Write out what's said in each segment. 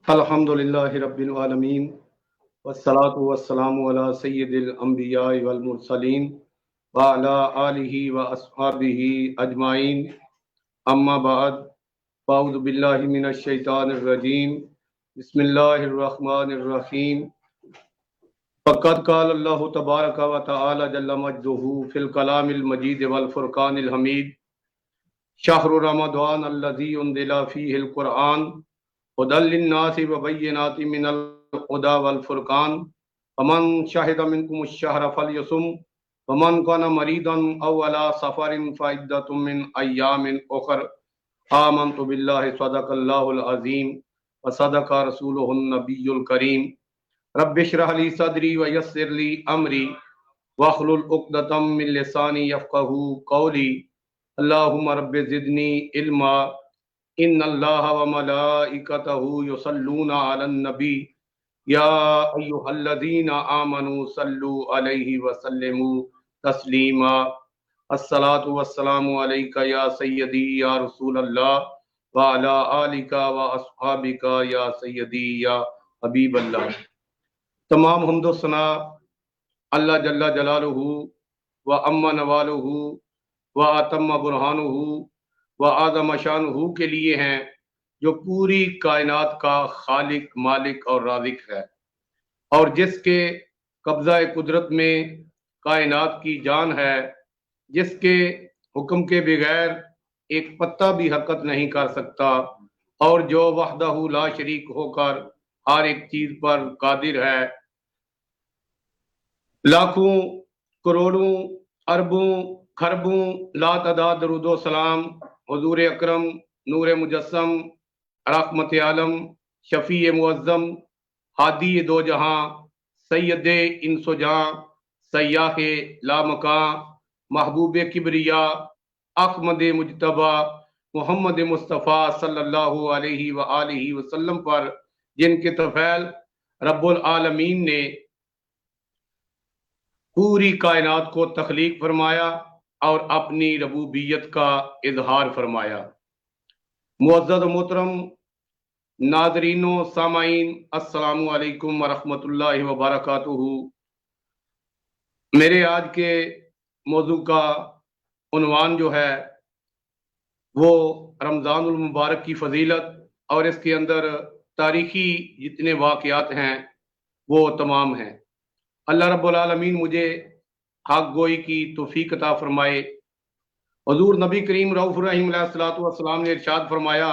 الحمدللہ رب العالمین والصلاة والسلام علی سید الانبیاء والمرسلین وعلی آلہ واصحابہ اجمعین، اما بعد فاعوذ باللہ من الشیطان الرجیم، بسم اللہ الرحمن الرحیم۔ فقد قال اللہ تبارک و تعالی جل مجدہ فی الکلام المجید والفرقان الحمید، شہر رمضان الذی انزل فیہ القرآن هدى للناس وبينات من الهدى والفرقان، فمن شهد منكم الشهر فليصم ومن كان مريضا أو على سفر فعدة من أيام أخر، آمنت بالله صدق الله العظيم وصدق رسوله النبي الكريم، رب اشرح لي صدري ويسر لي أمري واحلل عقدة من لساني يفقهوا قولي، اللهم رب زدني علما ان اللہ وملائکتہ یصلون علی النبی یا ایہا الذین آمنوا صلوا علیہ وسلموا تسلیما، الصلاۃ والسلام علیک یا سیدی یا رسول اللہ وعلی آلک واصحابک یا سیدی یا حبیب اللہ۔ تمام حمد و ثنا اللہ جل جلالہ و اما نوالہ و اتم برہانہ و اعظم شانہ کے لیے ہیں، جو پوری کائنات کا خالق، مالک اور رازق ہے، اور جس کے قبضہ قدرت میں کائنات کی جان ہے، جس کے حکم کے بغیر ایک پتا بھی حرکت نہیں کر سکتا، اور جو وحدہ لا شریک ہو کر ہر ایک چیز پر قادر ہے۔ لاکھوں، کروڑوں، اربوں، خربوں لا تعداد درود و سلام حضور اکرم، نور مجسم، رحمت عالم، شفیع معظم، ہادی دو جہاں، سید انس و جاں، سیاح لامکاں، محبوب کبریا، احمد مجتبیٰ، محمد مصطفیٰ صلی اللہ علیہ وآلہ وسلم پر، جن کے طفیل رب العالمین نے پوری کائنات کو تخلیق فرمایا اور اپنی ربوبیت کا اظہار فرمایا۔ معزز و محترم ناظرین و سامعین، السلام علیکم ورحمۃ اللہ وبرکاتہ۔ میرے آج کے موضوع کا عنوان جو ہے وہ رمضان المبارک کی فضیلت، اور اس کے اندر تاریخی جتنے واقعات ہیں وہ تمام ہیں۔ اللہ رب العالمین مجھے حق گوئی کی توفیق عطا فرمائے۔ حضور نبی کریم رؤوف الرحیم علیہ الصلوۃ والسلام نے ارشاد فرمایا،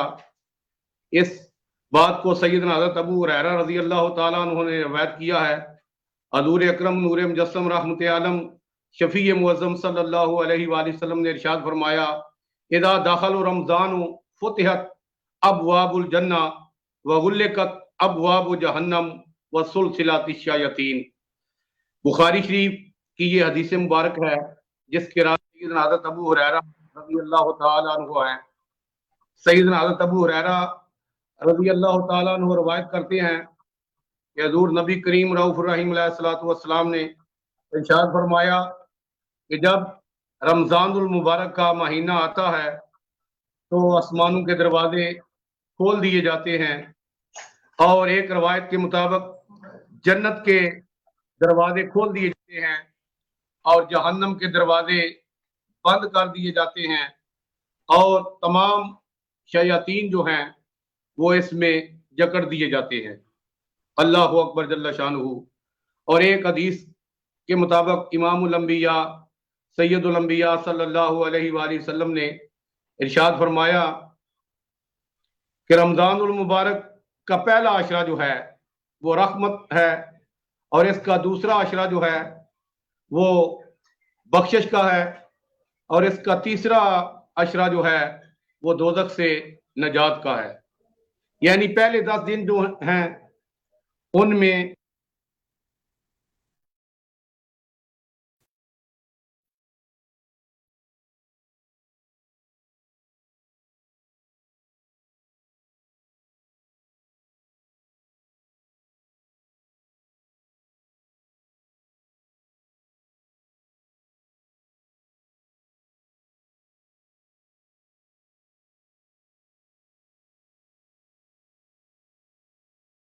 اس بات کو سیدنا حضرت ابو ہریرہ رضی اللہ تعالیٰ عنہ نے روایت کیا ہے، حضور اکرم نور مجسم رحمت عالم شفیع معظم صلی اللہ علیہ وآلہ وسلم نے ارشاد فرمایا، اذا دخل رمضان فتحت ابواب الجنہ وغلقت ابواب جہنم وسلسلات الشیاطین۔ بخاری شریف کی یہ حدیث مبارک ہے، جس کے راوی سیدنا حضرت ابو ہریرہ رضی اللہ تعالیٰ عنہ ہیں۔ سیدنا حضرت ابو ہریرہ رضی اللہ تعالیٰ عنہ روایت کرتے ہیں کہ حضور نبی کریم رؤوف الرحیم علیہ الصلوۃ والسلام نے ارشاد فرمایا کہ جب رمضان المبارک کا مہینہ آتا ہے تو آسمانوں کے دروازے کھول دیے جاتے ہیں، اور ایک روایت کے مطابق جنت کے دروازے کھول دیے جاتے ہیں اور جہنم کے دروازے بند کر دیے جاتے ہیں، اور تمام شیاطین جو ہیں وہ اس میں جکڑ دیے جاتے ہیں۔ اللہ اکبر جل شانہ۔ اور ایک حدیث کے مطابق امام الانبیاء سید الانبیاء صلی اللہ علیہ وآلہ وسلم نے ارشاد فرمایا کہ رمضان المبارک کا پہلا عشرہ جو ہے وہ رحمت ہے، اور اس کا دوسرا عشرہ جو ہے وہ بخشش کا ہے، اور اس کا تیسرا عشرہ جو ہے وہ دوزخ سے نجات کا ہے۔ یعنی پہلے 10 دن جو ہیں ان میں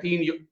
3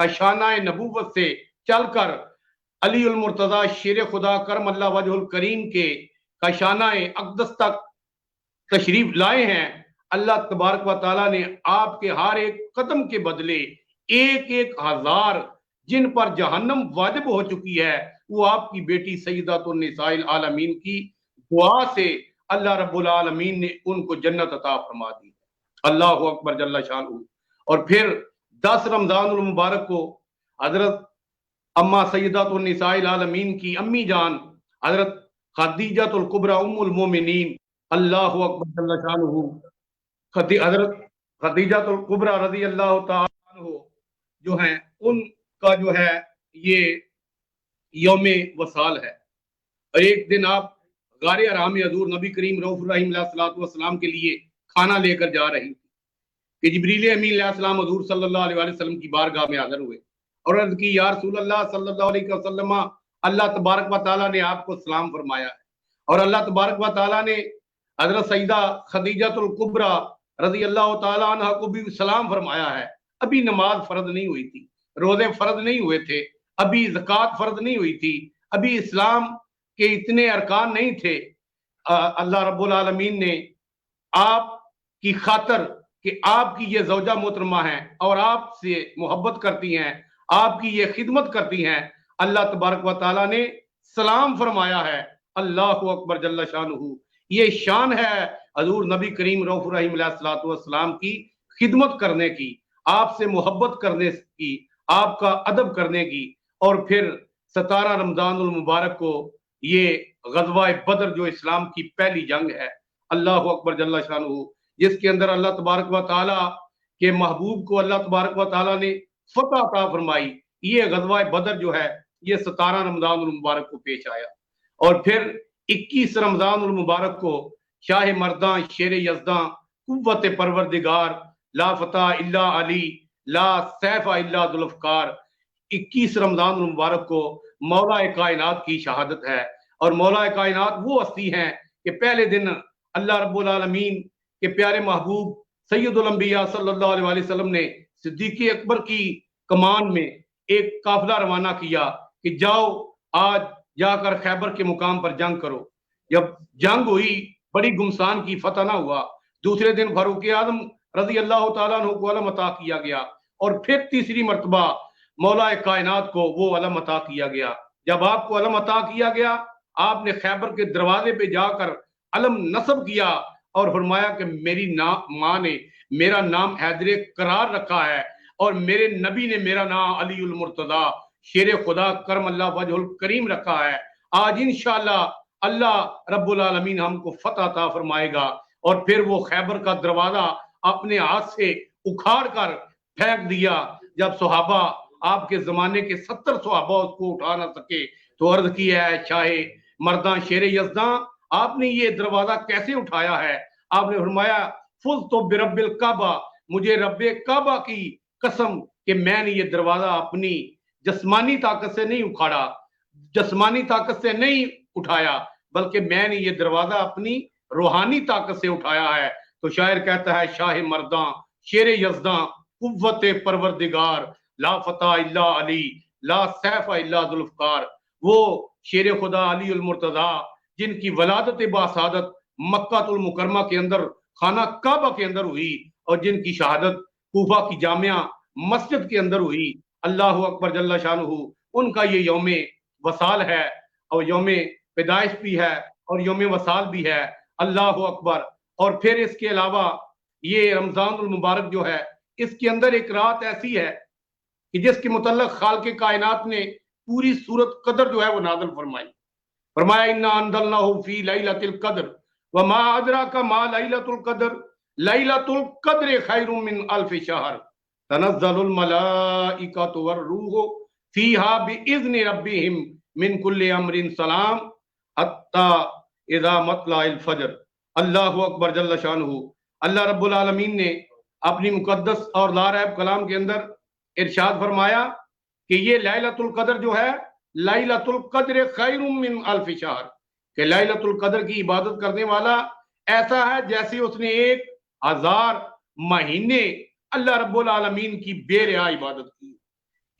کا شانہ نبوت سے چل کر علی المرتضی شیر خدا کرم اللہ وجہ الکریم کے کا شانہ اقدس تک تشریف لائے ہیں، اللہ تبارک و تعالیٰ نے آپ کے ہر ایک قدم کے بدلے ایک ایک ہزار جن پر جہنم واجب ہو چکی ہے وہ آپ کی بیٹی سیدۃ النساء العالمین کی دعا سے اللہ رب العالمین نے ان کو جنت عطا فرما دی۔ اللہ اکبر جل شانہ۔ اور پھر 10 رمضان المبارک کو حضرت اما سیدۃ النساء العالمین کی امی جان حضرت خدیجہ الکبریٰ ام المومنین اللہ اکبر جل شانہ، حضرت خدیجہ الکبریٰ رضی اللہ تعالی عنہ جو ہیں ان کا جو ہے یہ یوم وصال ہے۔ اور ایک دن آپ غار حرام حضور نبی کریم رؤوف الرحیم علیہ الصلوۃ والسلام کے لیے کھانا لے کر جا رہی تھی کہ جبریل امین علیہ السلام حضور صلی اللہ علیہ وسلم کی بارگاہ میں حاضر ہوئے اور عرض کی یا رسول اللہ صلی اللہ علیہ وسلم، اللہ تبارک و تعالیٰ نے آپ کو سلام فرمایا ہے اور اللہ تبارک و تعالیٰ نے حضرت سیدہ خدیجہ الکبریٰ رضی اللہ تعالیٰ عنہ کو بھی سلام فرمایا ہے۔ ابھی نماز فرض نہیں ہوئی تھی، روزے فرض نہیں ہوئے تھے، ابھی زکوٰۃ فرض نہیں ہوئی تھی، ابھی اسلام کے اتنے ارکان نہیں تھے۔ اللہ رب العالمین نے آپ کی خاطر کہ آپ کی یہ زوجہ محترمہ ہیں اور آپ سے محبت کرتی ہیں، آپ کی یہ خدمت کرتی ہیں، اللہ تبارک و تعالیٰ نے سلام فرمایا ہے۔ اللہ اکبر جل شانہ۔ یہ شان ہے حضور نبی کریم رؤوف الرحیم علیہ الصلوۃ والسلام کی خدمت کرنے کی، آپ سے محبت کرنے کی، آپ کا ادب کرنے کی۔ اور پھر 17 رمضان المبارک کو یہ غزوہ بدر جو اسلام کی پہلی جنگ ہے، اللہ اکبر جل شانہ، جس کے اندر اللہ تبارک و تعالیٰ کے محبوب کو اللہ تبارک و تعالیٰ نے فتح عطا فرمائی، یہ غزوہ بدر جو ہے یہ 17 رمضان المبارک کو پیش آیا۔ اور پھر 21 رمضان المبارک کو شاہ مرداں شیر یزداں قوت پروردگار لا فتح الا علی لا سیف الا ذوالفقار، 21 رمضان المبارک کو مولا کائنات کی شہادت ہے۔ اور مولا کائنات وہ ہستی ہیں کہ پہلے دن اللہ رب العالمین کے پیارے محبوب سید الانبیاء صلی اللہ علیہ وسلم نے صدیق اکبر کی کمان میں ایک قافلہ روانہ کیا کہ جاؤ آج جا کر خیبر کے مقام پر جنگ کرو۔ جب جنگ ہوئی بڑی گمسان کی، فتح نہ ہوا۔ دوسرے دن فاروق اعظم رضی اللہ تعالیٰ عنہ کو علم عطا کیا گیا اور پھر تیسری مرتبہ مولا کائنات کو وہ علم عطا کیا گیا۔ جب آپ کو علم عطا کیا گیا آپ نے خیبر کے دروازے پہ جا کر علم نصب کیا اور فرمایا کہ میری ماں نے میرا نام حیدر قرار رکھا ہے اور میرے نبی نے میرا نام علی المرتضی شیر خدا کرم اللہ وجہ الکریم رکھا ہے۔ آج انشاءاللہ اللہ رب العالمین ہم کو فتح عطا فرمائے گا۔ اور پھر وہ خیبر کا دروازہ اپنے ہاتھ سے اکھاڑ کر پھینک دیا۔ جب صحابہ آپ کے زمانے کے 70 صحابہ اس کو اٹھا نہ سکے تو عرض کی ہے شاہ مرداں شیر یزداں آپ نے یہ دروازہ کیسے اٹھایا ہے؟ آپ نے فرمایا فزت برب الکعبہ، مجھے رب کعبہ کی قسم کہ میں نے یہ دروازہ اپنی جسمانی طاقت سے نہیں اکھاڑا، جسمانی طاقت سے نہیں اٹھایا، بلکہ میں نے یہ دروازہ اپنی روحانی طاقت سے اٹھایا ہے۔ تو شاعر کہتا ہے شاہ مرداں شیر یزداں قوت پروردگار لا فتح الا علی لا سیف الا ذوالفقار، وہ شیر خدا علی المرتضی جن کی ولادت باسعادت مکہ المکرمہ کے اندر خانہ کعبہ کے اندر ہوئی اور جن کی شہادت کوفہ کی جامعہ مسجد کے اندر ہوئی، اللہ اکبر جل شانہ، ان کا یہ یوم وصال ہے اور یوم پیدائش بھی ہے اور یوم وصال بھی ہے، اللہ اکبر۔ اور پھر اس کے علاوہ یہ رمضان المبارک جو ہے اس کے اندر ایک رات ایسی ہے کہ جس کے متعلق خالق کائنات نے پوری سورت قدر جو ہے وہ نازل فرمائی، فرمایا انا انزلناہ فی لیلۃ القدر وما ادراک ما لیلۃ القدر لیلۃ القدر خیر من الف شہر تنزل الملائکۃ والروح فیہا باذن ربہم من کل امر سلام حتی اذا مطلع الفجر۔ اللہ اکبر جل شانہ۔ اللہ رب العالمین نے اپنی مقدس اور لا ریب کلام کے اندر ارشاد فرمایا کہ یہ لیلۃ القدر جو ہے لیلۃ القدر خیر من الف شہر، کہ لیلۃ القدر کی عبادت کرنے والا ایسا ہے جیسے اس نے 1000 مہینے اللہ رب العالمین کی بے رہا عبادت کی۔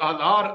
1000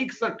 61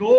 2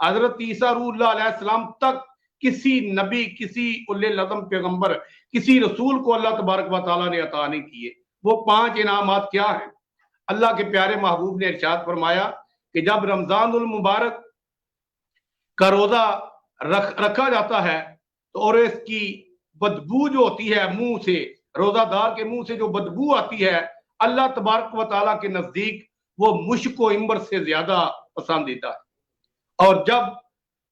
حضرت عیسیٰ روح اللہ علیہ السلام تک کسی نبی، کسی اولِ العزم پیغمبر، کسی رسول کو اللہ تبارک و تعالیٰ نے عطا نہیں کیے۔ وہ 5 انعامات کیا ہیں؟ اللہ کے پیارے محبوب نے ارشاد فرمایا کہ جب رمضان المبارک کا روزہ رکھا جاتا ہے تو اور اس کی بدبو جو ہوتی ہے منہ سے، روزہ دار کے منہ سے جو بدبو آتی ہے، اللہ تبارک و تعالیٰ کے نزدیک وہ مشک و عنبر سے زیادہ پسندیدہ ہے۔ اور جب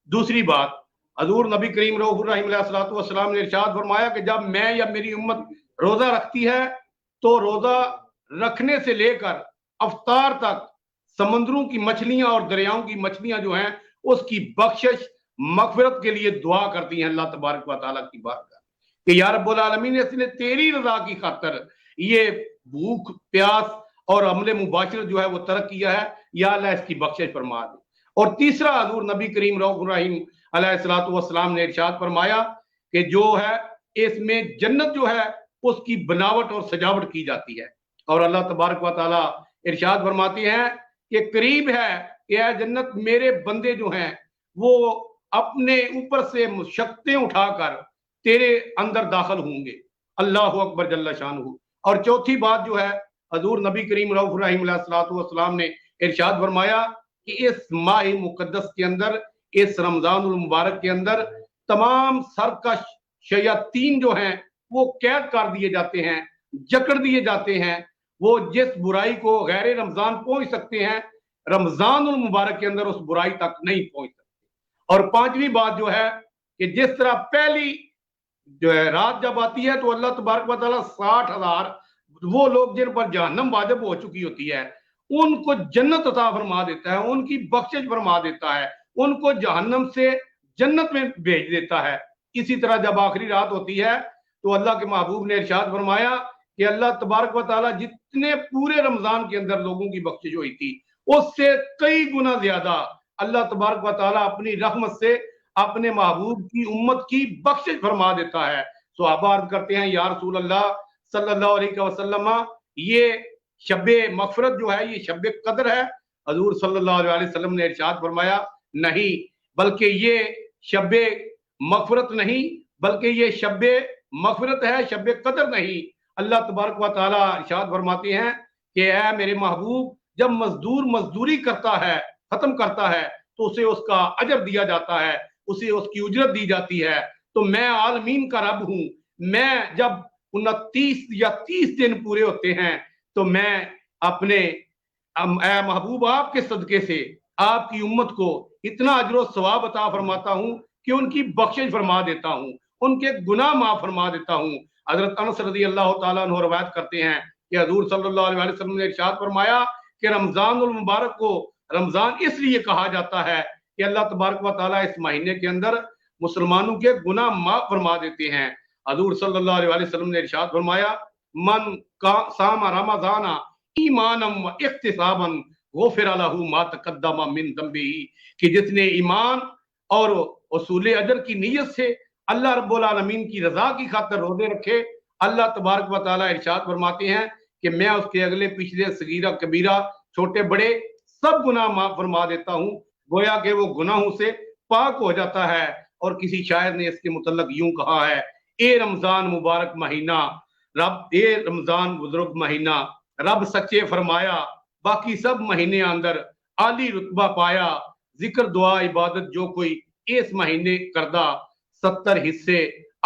دوسری بات، حضور نبی کریم رؤوف الرحیم علیہ الصلوۃ والسلام نے ارشاد فرمایا کہ جب میں یا میری امت روزہ رکھتی ہے تو روزہ رکھنے سے لے کر افطار تک سمندروں کی مچھلیاں اور دریاؤں کی مچھلیاں جو ہیں اس کی بخشش مغفرت کے لیے دعا کرتی ہیں اللہ تبارک و تعالیٰ کی بارگاہ کہ یا رب العالمین، اس نے تیری رضا کی خاطر یہ بھوک پیاس اور عمل مباشرت جو ہے وہ ترک کیا ہے، یا اللہ اس کی بخشش فرما دے۔ اور تیسرا، حضور نبی کریم رؤوف الرحیم علیہ الصلوۃ والسلام نے ارشاد فرمایا کہ جو ہے اس میں جنت جو ہے اس کی بناوٹ اور سجاوٹ کی جاتی ہے، اور اللہ تبارک و تعالیٰ ارشاد فرماتے ہیں کہ قریب ہے کہ اے جنت میرے بندے جو ہیں وہ اپنے اوپر سے مشقتیں اٹھا کر تیرے اندر داخل ہوں گے۔ اللہ اکبر جل شانہ۔ اور چوتھی بات جو ہے، حضور نبی کریم رؤوف الرحیم علیہ الصلوۃ والسلام نے ارشاد فرمایا کہ اس ماہ مقدس کے اندر، اس رمضان المبارک کے اندر تمام سرکش شیاطین جو ہیں وہ قید کر دیے جاتے ہیں، جکڑ دیے جاتے ہیں۔ وہ جس برائی کو غیر رمضان پہنچ سکتے ہیں، رمضان المبارک کے اندر اس برائی تک نہیں پہنچ سکتے۔ اور پانچویں بات جو ہے کہ جس طرح پہلی جو ہے رات جب آتی ہے تو اللہ تبارک و تعالیٰ 60,000 وہ لوگ جن پر جہنم واجب ہو چکی ہوتی ہے ان کو جنت عطا فرما دیتا ہے، ان کی بخشش فرما دیتا ہے، ان کو جہنم سے جنت میں بھیج دیتا ہے۔ اسی طرح جب آخری رات ہوتی ہے تو اللہ کے محبوب نے ارشاد فرمایا کہ اللہ تبارک و تعالیٰ جتنے پورے رمضان کے اندر لوگوں کی بخشش ہوئی تھی اس سے کئی گنا زیادہ اللہ تبارک و تعالیٰ اپنی رحمت سے اپنے محبوب کی امت کی بخشش فرما دیتا ہے۔ صحابہ عرض کرتے ہیں یا رسول اللہ صلی اللہ علیہ وسلم، یہ شب مغفرت جو ہے یہ شب قدر ہے؟ حضور صلی اللہ علیہ وسلم نے ارشاد فرمایا نہیں، بلکہ یہ شب مغفرت نہیں، بلکہ یہ شب مغفرت ہے، شب قدر نہیں۔ اللہ تبارک و تعالیٰ ارشاد فرماتے ہیں کہ اے میرے محبوب، جب مزدور مزدوری کرتا ہے، ختم کرتا ہے تو اسے اس کا اجر دیا جاتا ہے، اسے اس کی اجرت دی جاتی ہے۔ تو میں عالمین کا رب ہوں، میں جب 29 یا 30 دن پورے ہوتے ہیں تو میں اپنے اے محبوب آپ کے صدقے سے آپ کی امت کو اتنا اجر و ثواب عطا فرماتا ہوں کہ ان کی بخشش فرما دیتا ہوں، ان کے گناہ معاف فرما دیتا ہوں۔ حضرت انس رضی اللہ تعالیٰ عنہ روایت کرتے ہیں کہ حضور صلی اللہ علیہ وسلم نے ارشاد فرمایا کہ رمضان المبارک کو رمضان اس لیے کہا جاتا ہے کہ اللہ تبارک و تعالیٰ اس مہینے کے اندر مسلمانوں کے گناہ معاف فرما دیتے ہیں۔ حضور صلی اللہ علیہ وسلم نے ارشاد فرمایا من صام رمضان ایمانا و احتسابا غفر لہ ما تقدم من ذنبہ، کہ جس نے ایمان اور حصول اجر کی نیت سے اللہ رب العالمین کی رضا کی خاطر روزے رکھے، اللہ تبارک و تعالیٰ ارشاد فرماتے ہیں کہ میں اس کے اگلے پچھلے صغیرہ کبیرہ چھوٹے بڑے سب گناہ معاف فرما دیتا ہوں، گویا کہ وہ گناہوں سے پاک ہو جاتا ہے۔ اور کسی شاعر نے اس کے متعلق یوں کہا ہے، اے رمضان مبارک مہینہ رب، اے رمضان بزرگ مہینہ رب سچے فرمایا، باقی سب مہینے اندر عالی رتبہ پایا، ذکر دعا عبادت جو کوئی اس مہینے کردہ 70 حصے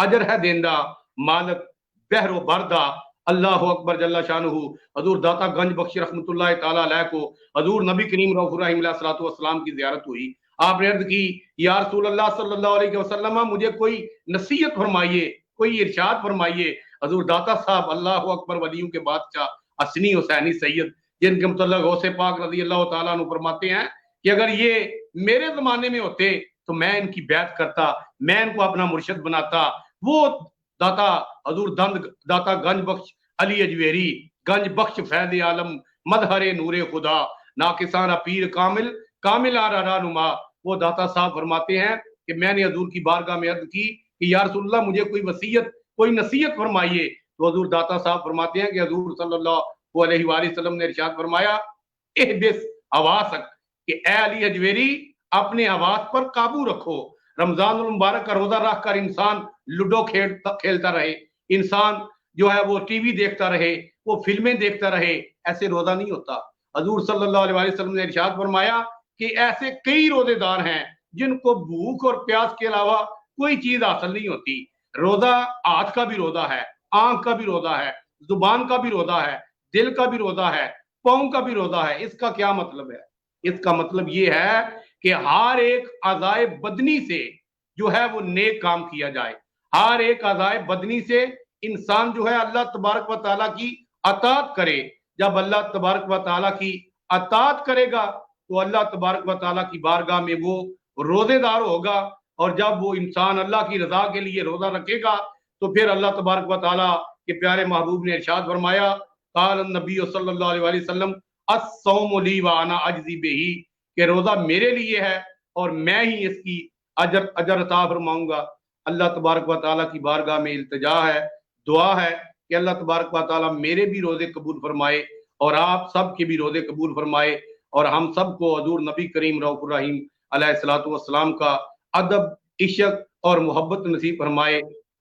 اجر ہے دیندہ، مالک بحر و بردہ۔ اللہ اکبر جل شانہ۔ حضور داتا گنج بخش رحمۃ اللہ تعالیٰ علیہ کو حضور نبی کریم رؤوف الرحیم علیہ الصلوۃ والسلام کی زیارت ہوئی۔ آپ نے عرض کی یا رسول اللہ صلی اللہ علیہ وسلم مجھے کوئی نصیحت فرمائیے، کوئی ارشاد فرمائیے۔ حضور داتا صاحب اللہ اکبر ولیوں کے بادشاہ حسنی حسینی سید، جن کے متعلق غوث پاک رضی اللہ تعالیٰ عنہ فرماتے ہیں کہ اگر یہ میرے زمانے میں ہوتے تو میں ان کی بیعت کرتا، میں ان کو اپنا مرشد بناتا۔ وہ داتا حضور داتا گنج بخش علی اجویری، گنج بخش فیض عالم، مظہر نور خدا، ناقصانہ پیر کامل، کامل رہنما، وہ داتا صاحب فرماتے ہیں کہ میں نے حضور کی بارگاہ میں عرض کی کہ یا رسول اللہ مجھے کوئی وصیت، کوئی نصیحت فرمائیے۔ تو حضور داتا صاحب فرماتے ہیں کہ حضور صلی اللہ علیہ وآلہ وسلم نے ارشاد فرمایا احبس حواسک، کہ اے علی اجویری اپنے حواس پر قابو رکھو. رمضان المبارک کا روزہ رکھ کر انسان لوڈو کھیلتا رہے، انسان جو ہے وہ ٹی وی دیکھتا رہے، وہ فلمیں دیکھتا رہے، ایسے روزہ نہیں ہوتا. حضور صلی اللہ علیہ وسلم نے ارشاد فرمایا کہ ایسے کئی روزے دار ہیں جن کو بھوک اور پیاس کے علاوہ کوئی چیز حاصل نہیں ہوتی. روزہ ہاتھ کا بھی روزہ ہے، آنکھ کا بھی روزہ ہے، زبان کا بھی روزہ ہے، دل کا بھی روزہ ہے، پاؤں کا بھی روزہ ہے. اس کا کیا مطلب ہے؟ اس کا مطلب یہ ہے کہ ہر ایک اعضائے بدنی سے جو ہے وہ نیک کام کیا جائے. ہر ایک اعضائے بدنی سے انسان جو ہے اللہ تبارک و تعالیٰ کی اطاعت کرے. جب اللہ تبارک و تعالیٰ کی اطاعت کرے گا تو اللہ تبارک و تعالیٰ کی بارگاہ میں وہ روزے دار ہوگا. اور جب وہ انسان اللہ کی رضا کے لیے روزہ رکھے گا تو پھر اللہ تبارک و تعالیٰ کے پیارے محبوب نے ارشاد فرمایا، قال النبی صلی اللہ علیہ وسلم الصوم لی وانا اجزی بہ، کہ روزہ میرے لیے ہے اور میں ہی اس کی اجر عطا فرماؤں گا. اللہ تبارک و تعالیٰ کی بارگاہ میں التجا ہے، دعا ہے کہ اللہ تبارک و تعالیٰ میرے بھی روزے قبول فرمائے اور آپ سب کے بھی روزے قبول فرمائے، اور ہم سب کو حضور نبی کریم رؤوف الرحیم علیہ الصلوۃ والسلام کا ادب، عشق اور محبت نصیب فرمائے.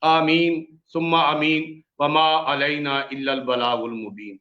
آمین ثم آمین. وما علینا الا البلاغ المبین.